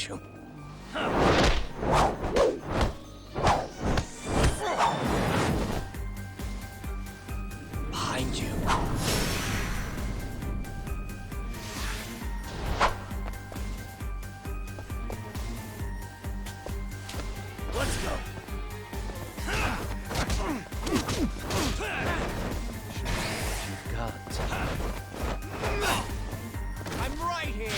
got you. Behind you. Let's go. You've got. I'm right here.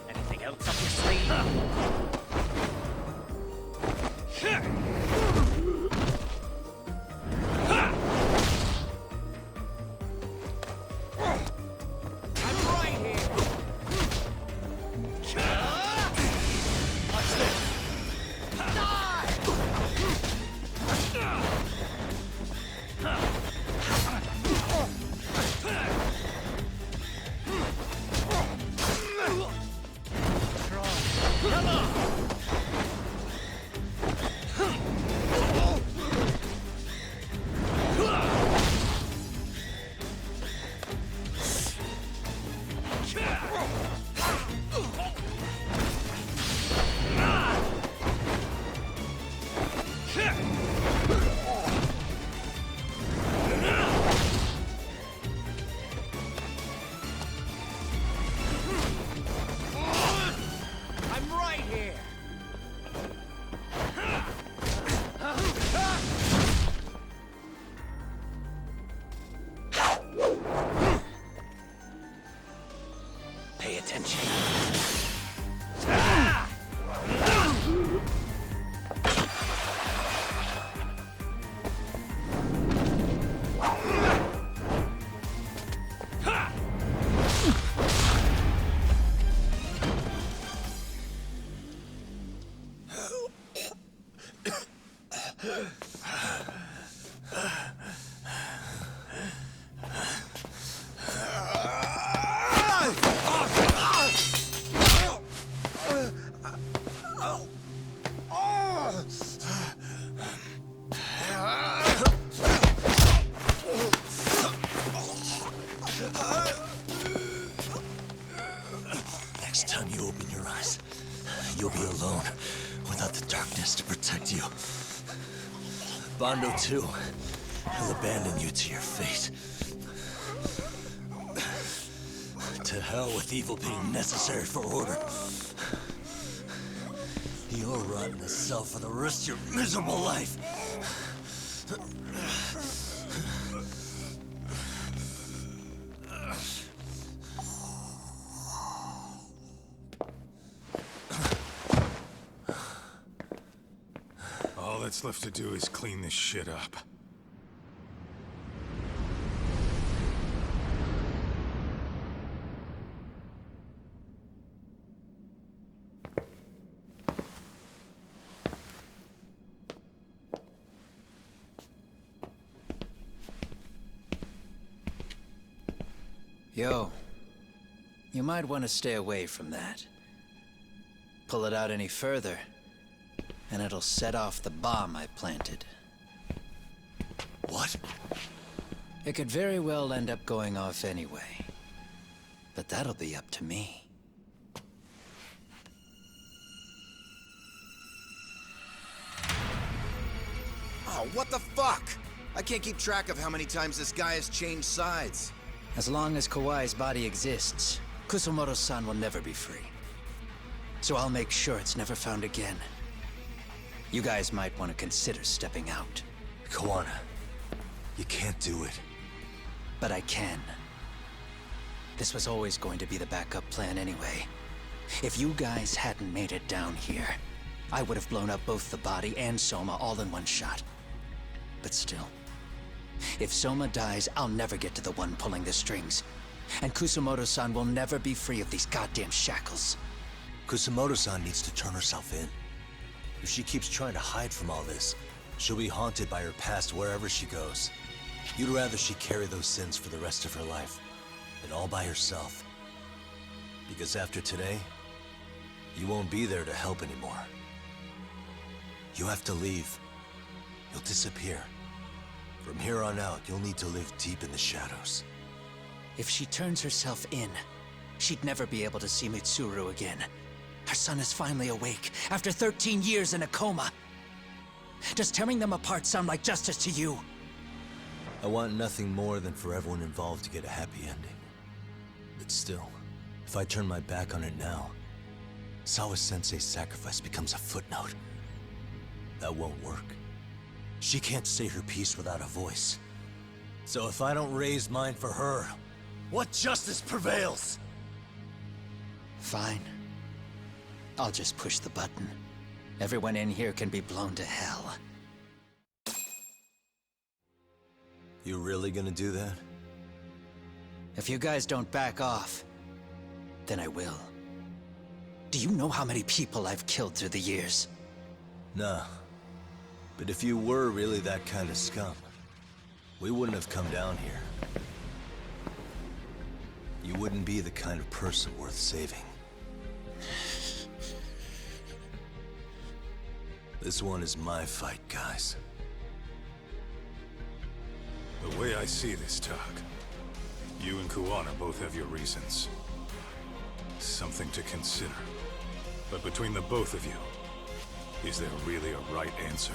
Anything else up your sleeve? I'm right here. Watch this. Come on! I'm right here. Pay attention. Next time you open your eyes, you'll be alone without the darkness to protect you. Bondo too. He'll abandon you to your fate. To hell with evil being necessary for order. You'll rot in a cell for the rest of your miserable life. All that's left to do is clean this shit up. Yo, you might want to stay away from that. Pull it out any further, and it'll set off the bomb I planted. What? It could very well end up going off anyway. But that'll be up to me. Oh, what the fuck? I can't keep track of how many times this guy has changed sides. As long as Kawai's body exists, Kusumoto-san will never be free. So I'll make sure it's never found again. You guys might want to consider stepping out. Kawana, you can't do it. But I can. This was always going to be the backup plan anyway. If you guys hadn't made it down here, I would have blown up both the body and Soma all in one shot. But still, If Soma dies, I'll never get to the one pulling the strings. And Kusamoto-san will never be free of these goddamn shackles. Kusamoto-san needs to turn herself in. If she keeps trying to hide from all this, she'll be haunted by her past wherever she goes. You'd rather she carry those sins for the rest of her life, and all by herself. Because after today, you won't be there to help anymore. You have to leave. You'll disappear. From here on out, you'll need to live deep in the shadows. If she turns herself in, she'd never be able to see Mitsuru again. Her son is finally awake, after 13 years in a coma. Does tearing them apart sound like justice to you? I want nothing more than for everyone involved to get a happy ending. But still, if I turn my back on it now, Sawa-sensei's sacrifice becomes a footnote. That won't work. She can't say her piece without a voice. So if I don't raise mine for her, what justice prevails? Fine. I'll just push the button. Everyone in here can be blown to hell. You really gonna do that? If you guys don't back off, then I will. Do you know how many people I've killed through the years? Nah. But if you were really that kind of scum, we wouldn't have come down here. You wouldn't be the kind of person worth saving. This one is my fight, guys. The way I see this, Tak, you and Kuwana both have your reasons. Something to consider. But between the both of you, is there really a right answer?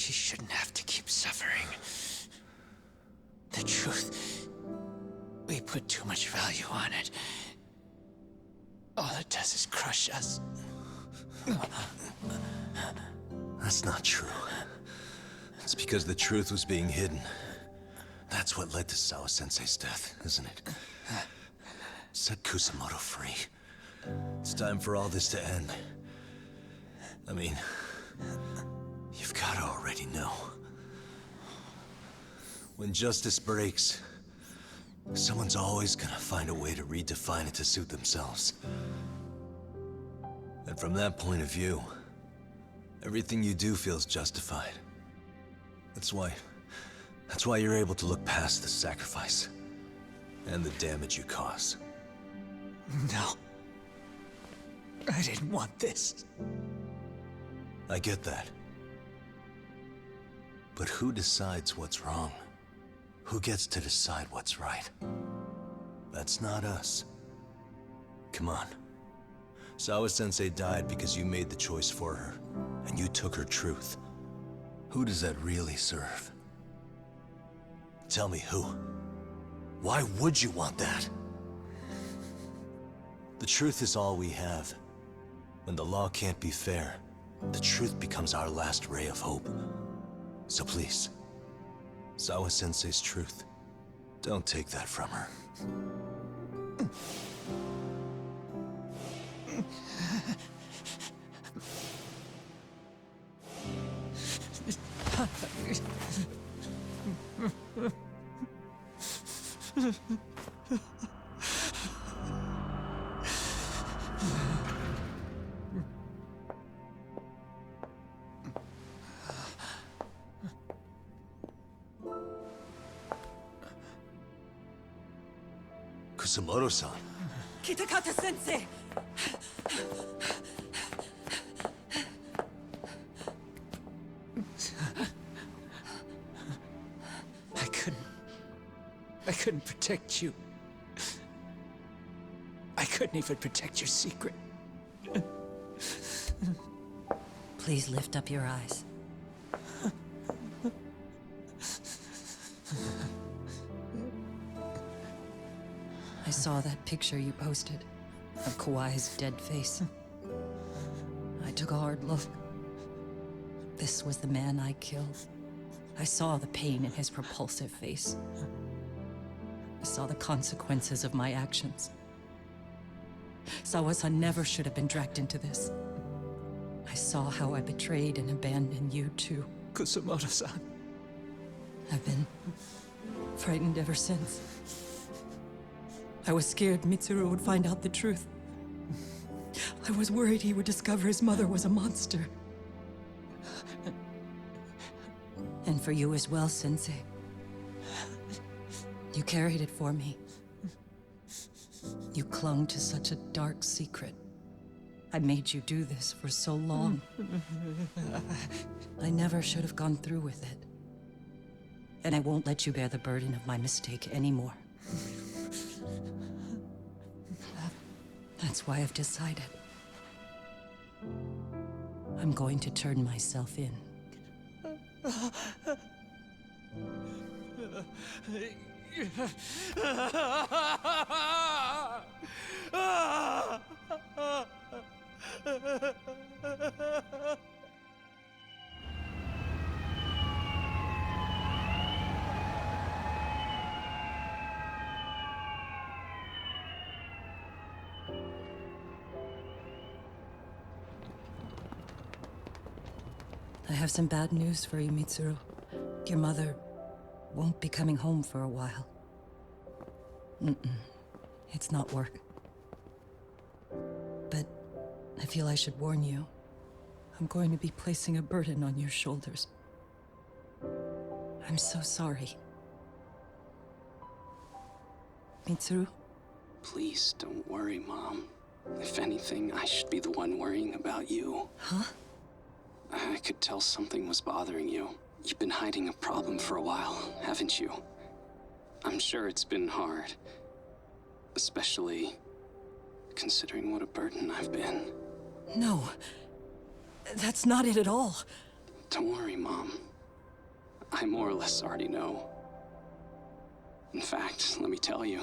She shouldn't have to keep suffering. The truth, we put too much value on it. All it does is crush us. That's not true. It's because the truth was being hidden. That's what led to Sawa-sensei's death, isn't it? Set Kusamoto free. It's time for all this to end. I mean, you've gotta already know. When justice breaks, someone's always gonna find a way to redefine it to suit themselves. And from that point of view, everything you do feels justified. That's why you're able to look past the sacrifice and the damage you cause. No. I didn't want this. I get that. But who decides what's wrong? Who gets to decide what's right? That's not us. Come on. Sawa-sensei died because you made the choice for her, and you took her truth. Who does that really serve? Tell me who. Why would you want that? The truth is all we have. When the law can't be fair, the truth becomes our last ray of hope. So please, Sawa-sensei's truth, don't take that from her. Kusamoto-san. Kitakata-sensei! I couldn't protect you. I couldn't even protect your secret. Please lift up your eyes. I saw that picture you posted of Kawai's dead face. I took a hard look. This was the man I killed. I saw the pain in his repulsive face. I saw the consequences of my actions. Sawa-san never should have been dragged into this. I saw how I betrayed and abandoned you too. Kusamoto-san. I've been frightened ever since. I was scared Mitsuru would find out the truth. I was worried he would discover his mother was a monster. And for you as well, Sensei. You carried it for me. You clung to such a dark secret. I made you do this for so long. I never should have gone through with it. And I won't let you bear the burden of my mistake anymore. That's why I've decided. I'm going to turn myself in. I have some bad news for you, Mitsuru. Your mother won't be coming home for a while. It's not work. But I feel I should warn you. I'm going to be placing a burden on your shoulders. I'm so sorry. Mitsuru? Please don't worry, Mom. If anything, I should be the one worrying about you. Huh? I could tell something was bothering you. You've been hiding a problem for a while, haven't you? I'm sure it's been hard. Especially considering what a burden I've been. No. That's not it at all. Don't worry, Mom. I more or less already know. In fact, let me tell you,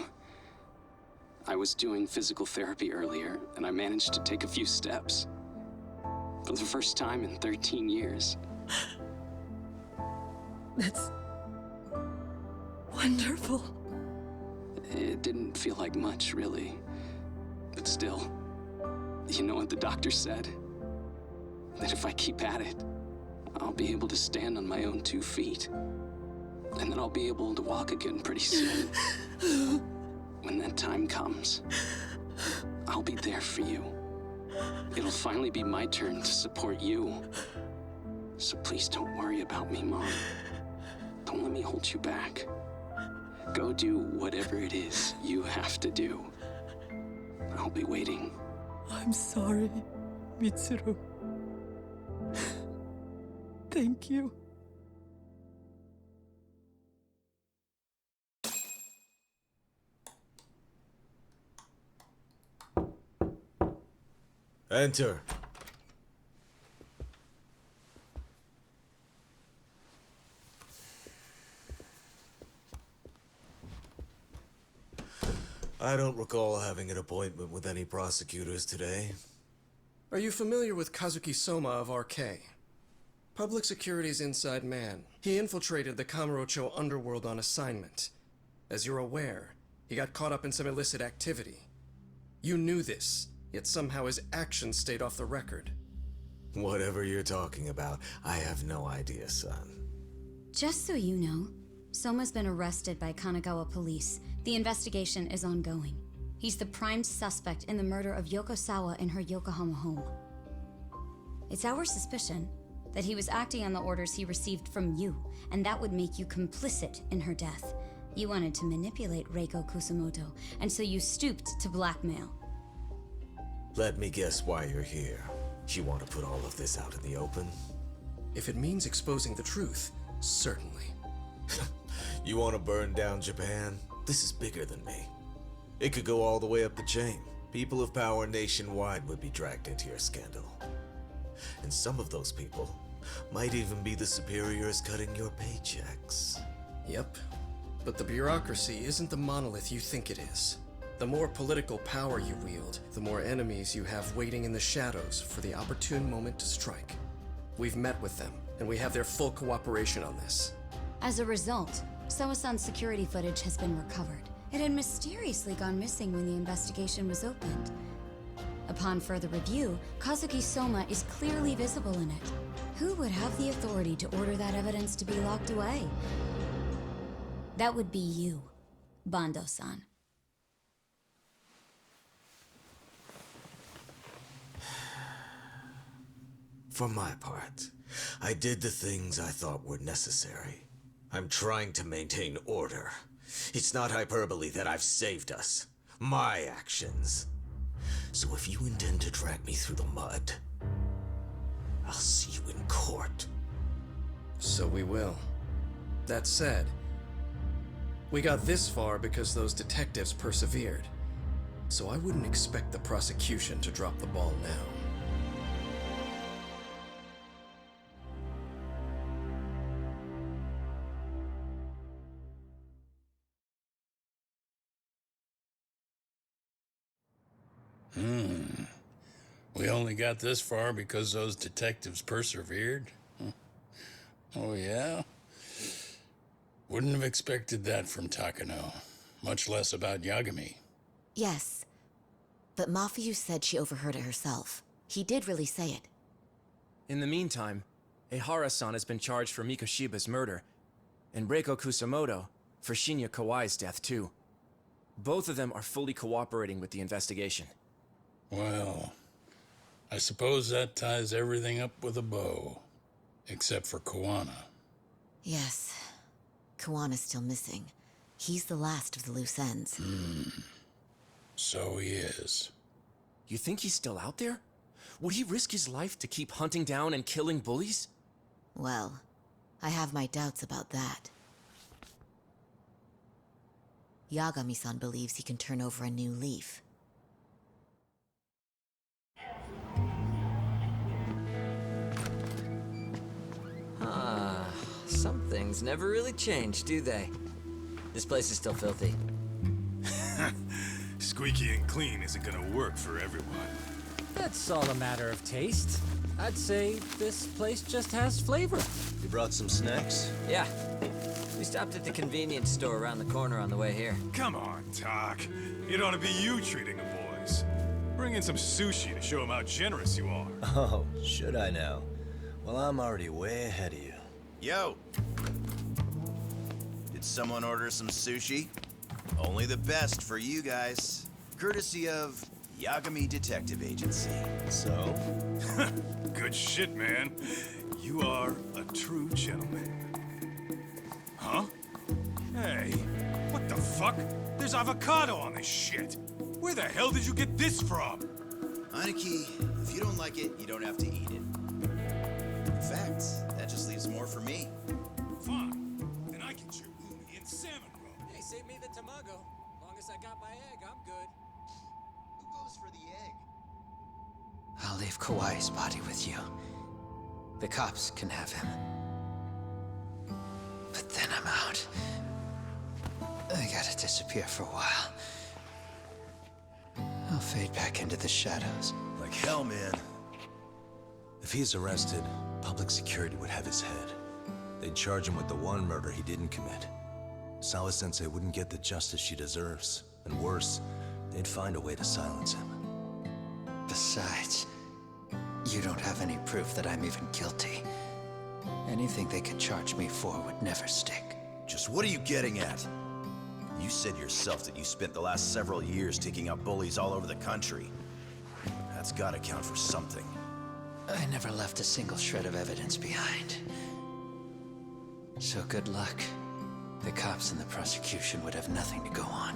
I was doing physical therapy earlier, and I managed to take a few steps. For the first time in 13 years. That's wonderful. It didn't feel like much, really. But still, you know what the doctor said? That if I keep at it, I'll be able to stand on my own 2 feet. And then I'll be able to walk again pretty soon. When that time comes, I'll be there for you. It'll finally be my turn to support you. So please don't worry about me, Mom. Don't let me hold you back. Go do whatever it is you have to do. I'll be waiting. I'm sorry, Mitsuru. Thank you. Enter. I don't recall having an appointment with any prosecutors today. Are you familiar with Kazuki Soma of RK? Public Security's inside man. He infiltrated the Kamurocho underworld on assignment. As you're aware, he got caught up in some illicit activity. You knew this, yet somehow his actions stayed off the record. Whatever you're talking about, I have no idea, son. Just so you know, Soma's been arrested by Kanagawa police. The investigation is ongoing. He's the prime suspect in the murder of Yoko Sawa in her Yokohama home. It's our suspicion that he was acting on the orders he received from you, and that would make you complicit in her death. You wanted to manipulate Reiko Kusamoto, and so you stooped to blackmail. Let me guess why you're here. You want to put all of this out in the open? If it means exposing the truth, certainly. You want to burn down Japan? This is bigger than me. It could go all the way up the chain. People of power nationwide would be dragged into your scandal. And some of those people might even be the superiors cutting your paychecks. Yep. But the bureaucracy isn't the monolith you think it is. The more political power you wield, the more enemies you have waiting in the shadows for the opportune moment to strike. We've met with them, and we have their full cooperation on this. As a result, Sawa-san's security footage has been recovered. It had mysteriously gone missing when the investigation was opened. Upon further review, Kazuki Soma is clearly visible in it. Who would have the authority to order that evidence to be locked away? That would be you, Bando-san. For my part, I did the things I thought were necessary. I'm trying to maintain order. It's not hyperbole that I've saved us. My actions. So if you intend to drag me through the mud, I'll see you in court. So we will. That said, we got this far because those detectives persevered. So I wouldn't expect the prosecution to drop the ball now. We only got this far because those detectives persevered? Oh, yeah? Wouldn't have expected that from Takano. Much less about Yagami. Yes. But Mafuyu said she overheard it herself. He did really say it. In the meantime, Ehara-san has been charged for Mikoshiba's murder, and Reiko Kusamoto for Shinya Kawai's death, too. Both of them are fully cooperating with the investigation. Well, I suppose that ties everything up with a bow. Except for Kuwana. Yes. Kuwana's still missing. He's the last of the loose ends. So he is. You think he's still out there? Would he risk his life to keep hunting down and killing bullies? Well, I have my doubts about that. Yagami-san believes he can turn over a new leaf. some things never really change, do they? This place is still filthy. Squeaky and clean isn't gonna work for everyone. That's all a matter of taste. I'd say this place just has flavor. You brought some snacks? Yeah. We stopped at the convenience store around the corner on the way here. Come on, Doc. It ought to be you treating the boys. Bring in some sushi to show them how generous you are. Oh, should I now? Well, I'm already way ahead of you. Yo! Did someone order some sushi? Only the best for you guys. Courtesy of Yagami Detective Agency. So? Good shit, man. You are a true gentleman. Huh? Hey, what the fuck? There's avocado on this shit. Where the hell did you get this from? Aniki, if you don't like it, you don't have to eat it. In fact, that just leaves more for me. Fine. Then I get your umi and salmon roll. Hey, save me the tamago. Long as I got my egg, I'm good. Who goes for the egg? I'll leave Kawai's body with you. The cops can have him. But then I'm out. I gotta disappear for a while. I'll fade back into the shadows. Like hell, man. If he's arrested, public security would have his head. They'd charge him with the one murder he didn't commit. Sawa-sensei wouldn't get the justice she deserves. And worse, they'd find a way to silence him. Besides, you don't have any proof that I'm even guilty. Anything they could charge me for would never stick. Just what are you getting at? You said yourself that you spent the last several years taking out bullies all over the country. That's gotta count for something. I never left a single shred of evidence behind. So good luck. The cops and the prosecution would have nothing to go on.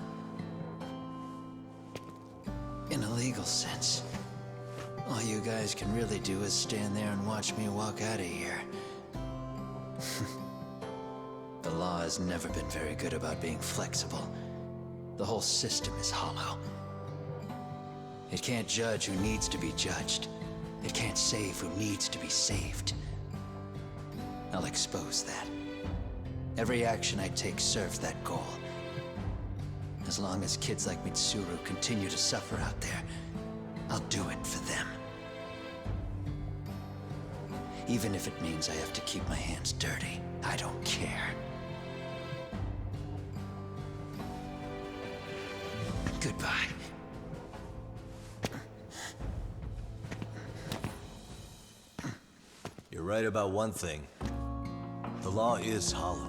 In a legal sense, all you guys can really do is stand there and watch me walk out of here. The law has never been very good about being flexible. The whole system is hollow. It can't judge who needs to be judged. It can't save who needs to be saved. I'll expose that. Every action I take serves that goal. As long as kids like Mitsuru continue to suffer out there, I'll do it for them. Even if it means I have to keep my hands dirty, I don't care. Goodbye. You're right about one thing. The law is hollow.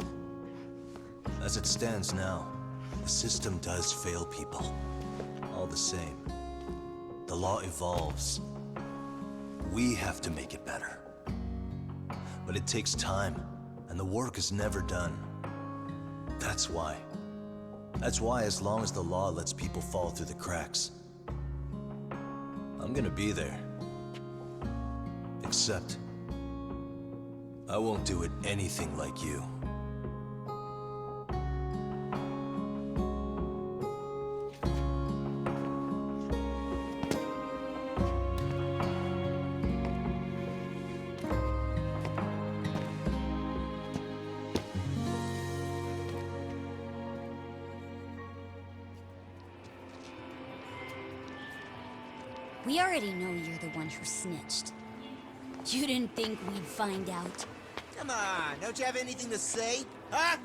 As it stands now, the system does fail people. All the same, the law evolves. We have to make it better. But it takes time, and the work is never done. That's why, as long as the law lets people fall through the cracks, I'm gonna be there. Except, I won't do it anything like you. We already know you're the one who snitched. You didn't think we'd find out? Come on, don't you have anything to say? Huh?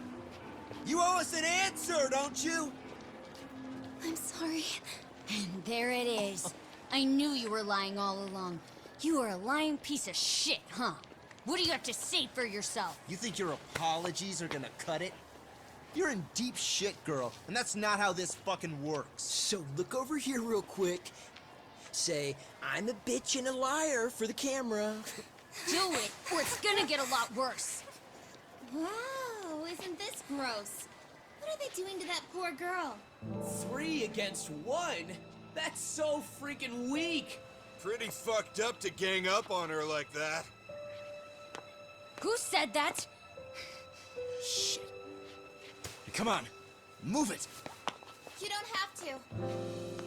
You owe us an answer, don't you? I'm sorry. And there it is. I knew you were lying all along. You are a lying piece of shit, huh? What do you have to say for yourself? You think your apologies are gonna cut it? You're in deep shit, girl, and that's not how this fucking works. So look over here real quick. Say, I'm a bitch and a liar for the camera. Do it, or it's gonna get a lot worse. Wow, isn't this gross? What are they doing to that poor girl? 3 against 1? That's so freaking weak! Pretty fucked up to gang up on her like that. Who said that? Shit. Come on, move it. You don't have to.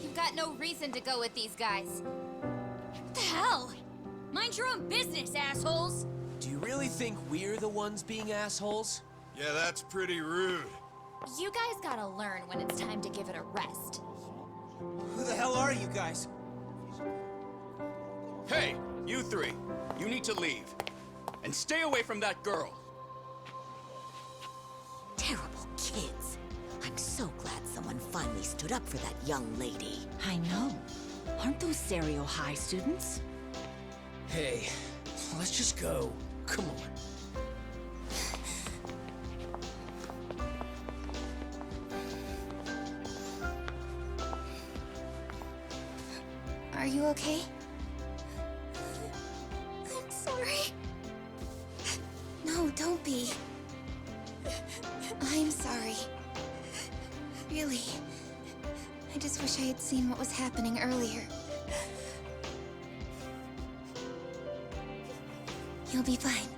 You've got no reason to go with these guys. What the hell? Mind your own business, assholes! Do you really think we're the ones being assholes? Yeah, that's pretty rude. You guys gotta learn when it's time to give it a rest. Who the hell are you guys? Hey, you three. You need to leave. And stay away from that girl. Terrible kids. I'm so glad someone finally stood up for that young lady. I know. Aren't those Serio High students? Hey, let's just go. Come on. Are you okay? I'm sorry. No, don't be. I'm sorry. Really. I just wish I had seen what was happening earlier. You'll be fine.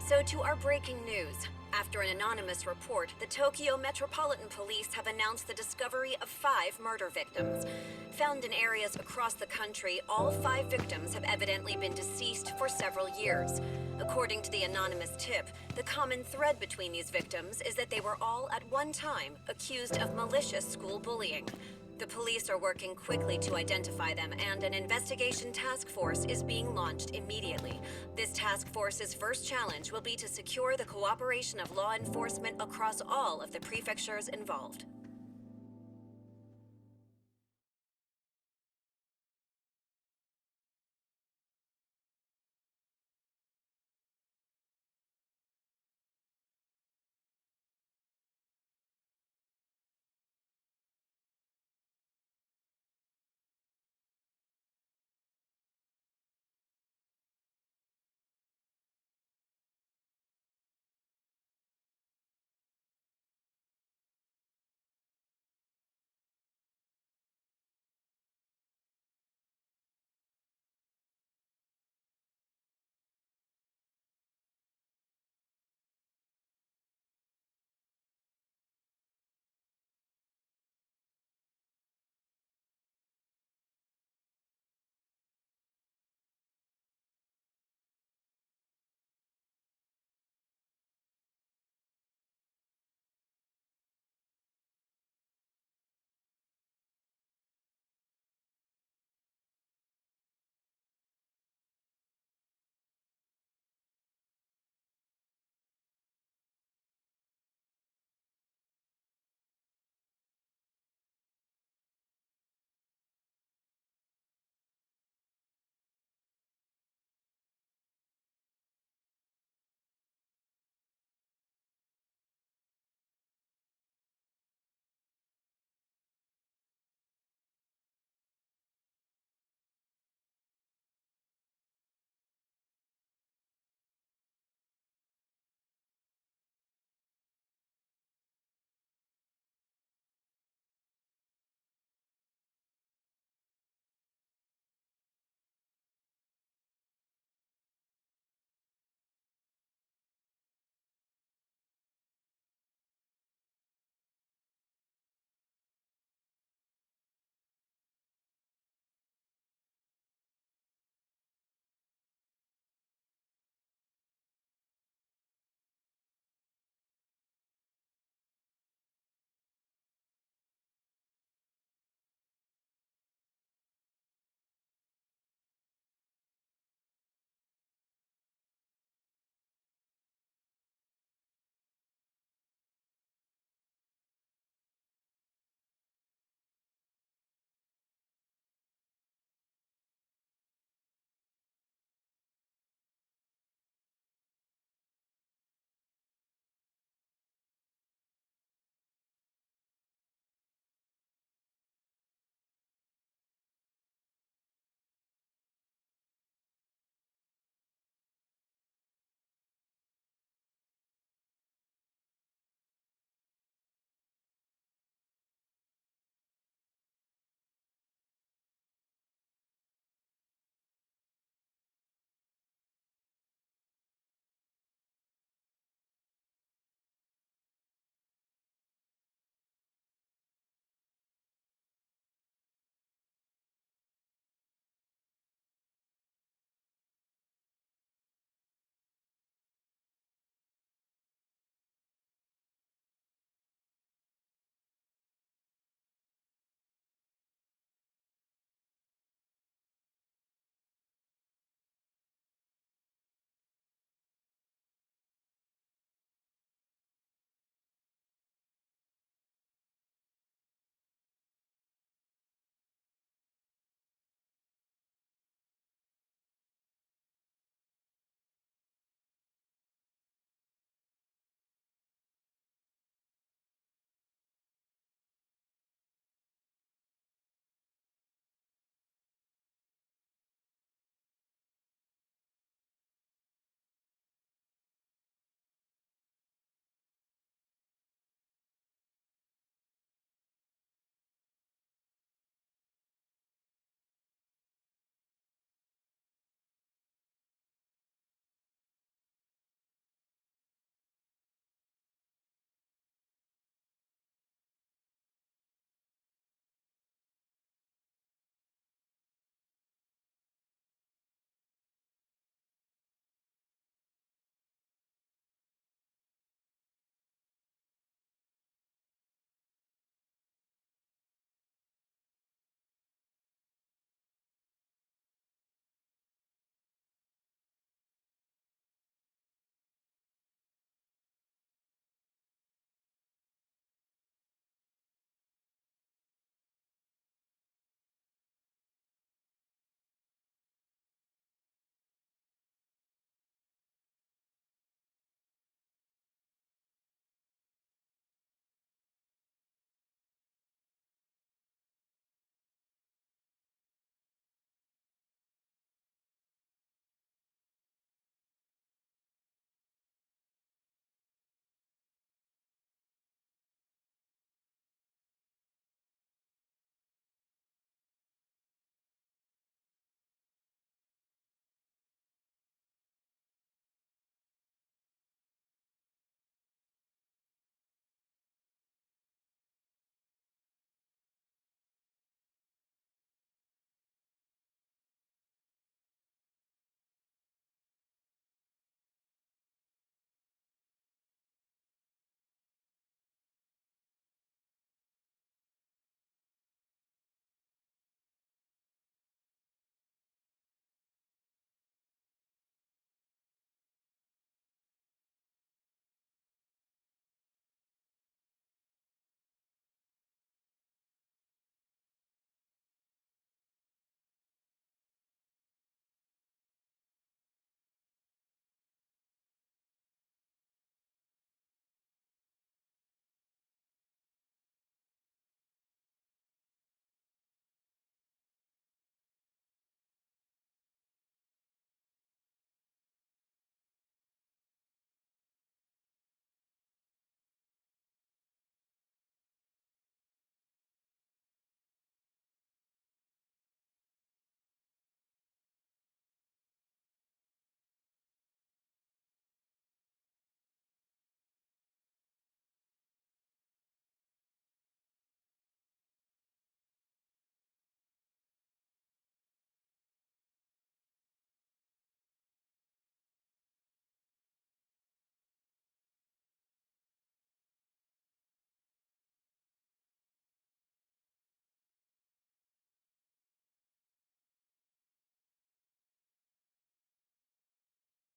So to our breaking news. After an anonymous report, the Tokyo Metropolitan Police have announced the discovery of 5 murder victims. Found in areas across the country, all 5 victims have evidently been deceased for several years. According to the anonymous tip, the common thread between these victims is that they were all at one time accused of malicious school bullying. The police are working quickly to identify them, and an investigation task force is being launched immediately. This task force's first challenge will be to secure the cooperation of law enforcement across all of the prefectures involved.